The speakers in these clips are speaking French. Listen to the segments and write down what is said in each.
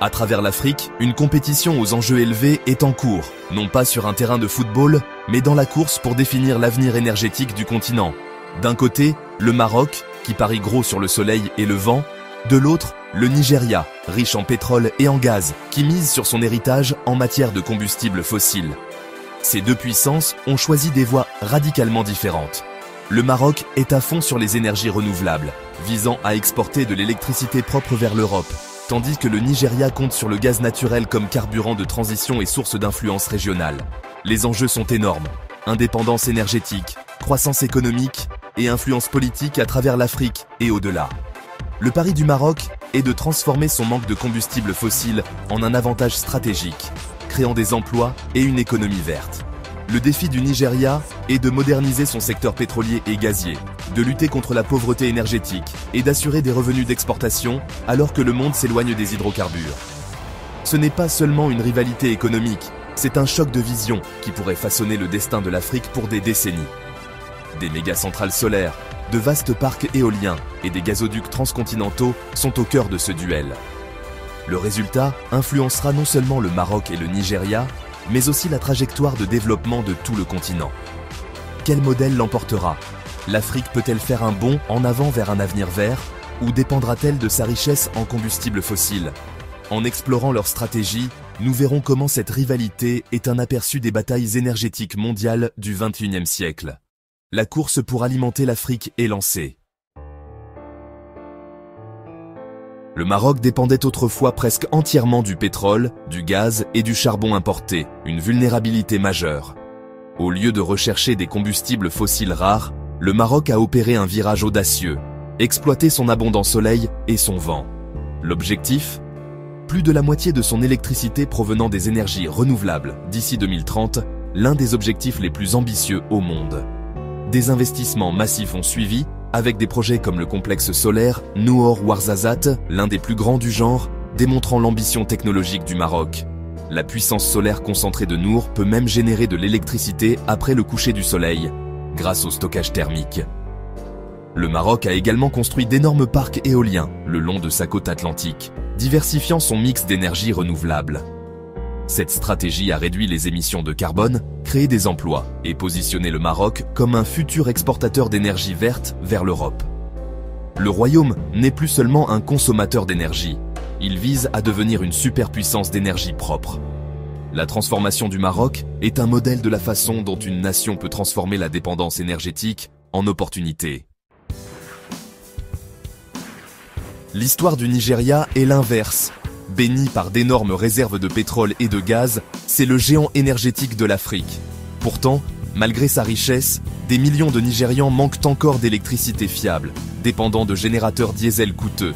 À travers l'Afrique, une compétition aux enjeux élevés est en cours, non pas sur un terrain de football, mais dans la course pour définir l'avenir énergétique du continent. D'un côté, le Maroc, qui parie gros sur le soleil et le vent. De l'autre, le Nigeria, riche en pétrole et en gaz, qui mise sur son héritage en matière de combustibles fossiles. Ces deux puissances ont choisi des voies radicalement différentes. Le Maroc est à fond sur les énergies renouvelables, visant à exporter de l'électricité propre vers l'Europe, tandis que le Nigeria compte sur le gaz naturel comme carburant de transition et source d'influence régionale. Les enjeux sont énormes: indépendance énergétique, croissance économique et influence politique à travers l'Afrique et au-delà. Le pari du Maroc est de transformer son manque de combustibles fossiles en un avantage stratégique, créant des emplois et une économie verte. Le défi du Nigeria est de moderniser son secteur pétrolier et gazier, de lutter contre la pauvreté énergétique et d'assurer des revenus d'exportation alors que le monde s'éloigne des hydrocarbures. Ce n'est pas seulement une rivalité économique, c'est un choc de vision qui pourrait façonner le destin de l'Afrique pour des décennies. Des méga-centrales solaires, de vastes parcs éoliens et des gazoducs transcontinentaux sont au cœur de ce duel. Le résultat influencera non seulement le Maroc et le Nigeria, mais aussi la trajectoire de développement de tout le continent. Quel modèle l'emportera? L'Afrique peut-elle faire un bond en avant vers un avenir vert, ou dépendra-t-elle de sa richesse en combustibles fossiles? En explorant leur stratégie, nous verrons comment cette rivalité est un aperçu des batailles énergétiques mondiales du XXIe siècle. La course pour alimenter l'Afrique est lancée. Le Maroc dépendait autrefois presque entièrement du pétrole, du gaz et du charbon importés, une vulnérabilité majeure. Au lieu de rechercher des combustibles fossiles rares, le Maroc a opéré un virage audacieux, exploiter son abondant soleil et son vent. L'objectif? Plus de la moitié de son électricité provenant des énergies renouvelables d'ici 2030, l'un des objectifs les plus ambitieux au monde. Des investissements massifs ont suivi, avec des projets comme le complexe solaire Noor Ouarzazate, l'un des plus grands du genre, démontrant l'ambition technologique du Maroc. La puissance solaire concentrée de Noor peut même générer de l'électricité après le coucher du soleil, grâce au stockage thermique. Le Maroc a également construit d'énormes parcs éoliens le long de sa côte atlantique, diversifiant son mix d'énergie renouvelable. Cette stratégie a réduit les émissions de carbone, créé des emplois et positionné le Maroc comme un futur exportateur d'énergie verte vers l'Europe. Le royaume n'est plus seulement un consommateur d'énergie, il vise à devenir une superpuissance d'énergie propre. La transformation du Maroc est un modèle de la façon dont une nation peut transformer la dépendance énergétique en opportunité. L'histoire du Nigeria est l'inverse. Béni par d'énormes réserves de pétrole et de gaz, c'est le géant énergétique de l'Afrique. Pourtant, malgré sa richesse, des millions de Nigérians manquent encore d'électricité fiable, dépendant de générateurs diesel coûteux.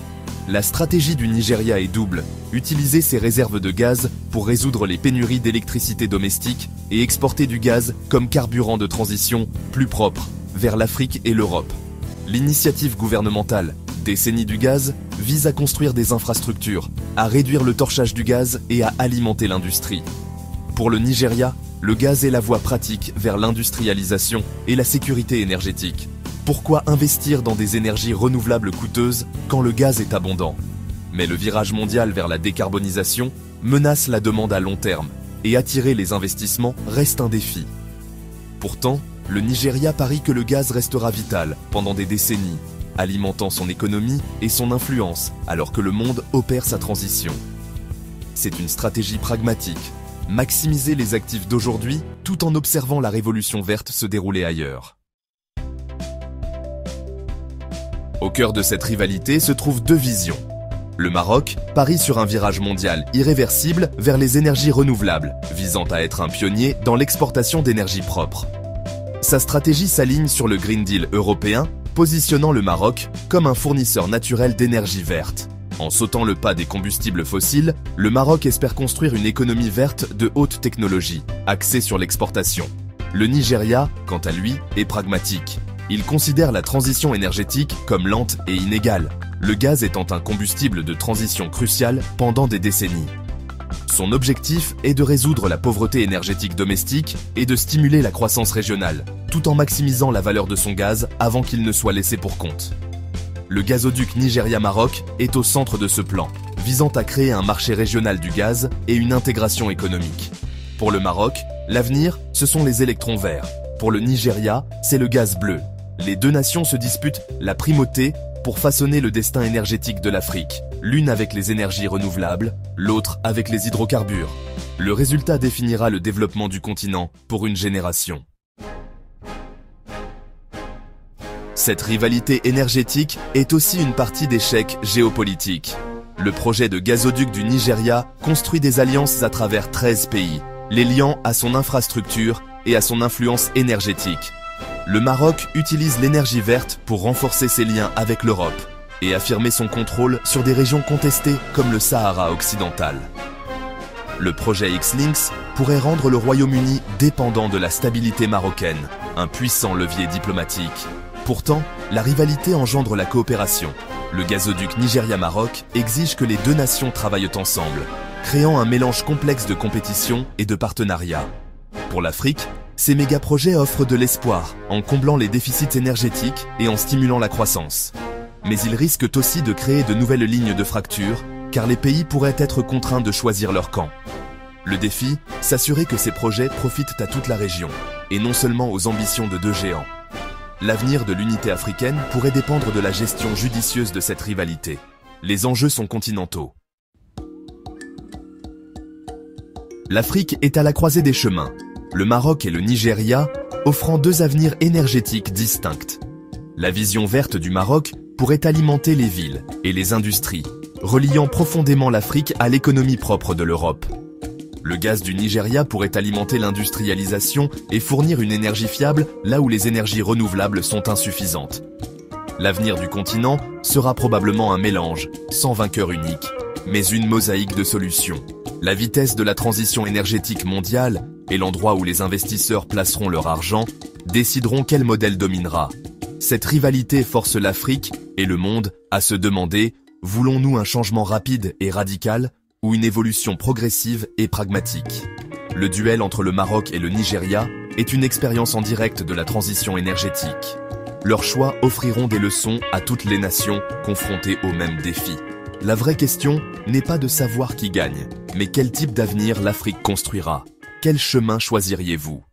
La stratégie du Nigeria est double: utiliser ses réserves de gaz pour résoudre les pénuries d'électricité domestique et exporter du gaz comme carburant de transition plus propre vers l'Afrique et l'Europe. L'initiative gouvernementale Décennie du gaz vise à construire des infrastructures, à réduire le torchage du gaz et à alimenter l'industrie. Pour le Nigeria, le gaz est la voie pratique vers l'industrialisation et la sécurité énergétique. Pourquoi investir dans des énergies renouvelables coûteuses quand le gaz est abondant? Mais le virage mondial vers la décarbonisation menace la demande à long terme et attirer les investissements reste un défi. Pourtant, le Nigeria parie que le gaz restera vital pendant des décennies, alimentant son économie et son influence alors que le monde opère sa transition. C'est une stratégie pragmatique, maximiser les actifs d'aujourd'hui tout en observant la révolution verte se dérouler ailleurs. Au cœur de cette rivalité se trouvent deux visions. Le Maroc parie sur un virage mondial irréversible vers les énergies renouvelables, visant à être un pionnier dans l'exportation d'énergie propre. Sa stratégie s'aligne sur le Green Deal européen, positionnant le Maroc comme un fournisseur naturel d'énergie verte. En sautant le pas des combustibles fossiles, le Maroc espère construire une économie verte de haute technologie, axée sur l'exportation. Le Nigeria, quant à lui, est pragmatique. Il considère la transition énergétique comme lente et inégale, le gaz étant un combustible de transition crucial pendant des décennies. Son objectif est de résoudre la pauvreté énergétique domestique et de stimuler la croissance régionale, tout en maximisant la valeur de son gaz avant qu'il ne soit laissé pour compte. Le gazoduc Nigeria-Maroc est au centre de ce plan, visant à créer un marché régional du gaz et une intégration économique. Pour le Maroc, l'avenir, ce sont les électrons verts. Pour le Nigeria, c'est le gaz bleu. Les deux nations se disputent la primauté pour façonner le destin énergétique de l'Afrique, l'une avec les énergies renouvelables, l'autre avec les hydrocarbures. Le résultat définira le développement du continent pour une génération. Cette rivalité énergétique est aussi une partie d'échecs géopolitiques. Le projet de gazoduc du Nigeria construit des alliances à travers 13 pays, les liant à son infrastructure et à son influence énergétique. Le Maroc utilise l'énergie verte pour renforcer ses liens avec l'Europe et affirmer son contrôle sur des régions contestées comme le Sahara occidental. Le projet X-Links pourrait rendre le Royaume-Uni dépendant de la stabilité marocaine, un puissant levier diplomatique. Pourtant, la rivalité engendre la coopération. Le gazoduc Nigeria-Maroc exige que les deux nations travaillent ensemble, créant un mélange complexe de compétition et de partenariat. Pour l'Afrique, ces méga-projets offrent de l'espoir en comblant les déficits énergétiques et en stimulant la croissance. Mais ils risquent aussi de créer de nouvelles lignes de fracture, car les pays pourraient être contraints de choisir leur camp. Le défi, s'assurer que ces projets profitent à toute la région, et non seulement aux ambitions de deux géants. L'avenir de l'unité africaine pourrait dépendre de la gestion judicieuse de cette rivalité. Les enjeux sont continentaux. L'Afrique est à la croisée des chemins, le Maroc et le Nigeria offrant deux avenirs énergétiques distincts. La vision verte du Maroc pourrait alimenter les villes et les industries, reliant profondément l'Afrique à l'économie propre de l'Europe. Le gaz du Nigeria pourrait alimenter l'industrialisation et fournir une énergie fiable là où les énergies renouvelables sont insuffisantes. L'avenir du continent sera probablement un mélange, sans vainqueur unique, mais une mosaïque de solutions. La vitesse de la transition énergétique mondiale et l'endroit où les investisseurs placeront leur argent décideront quel modèle dominera. Cette rivalité force l'Afrique et le monde à se demander, voulons-nous un changement rapide et radical ou une évolution progressive et pragmatique? Le duel entre le Maroc et le Nigeria est une expérience en direct de la transition énergétique. Leurs choix offriront des leçons à toutes les nations confrontées aux mêmes défis. La vraie question n'est pas de savoir qui gagne, mais quel type d'avenir l'Afrique construira. Quel chemin choisiriez-vous ?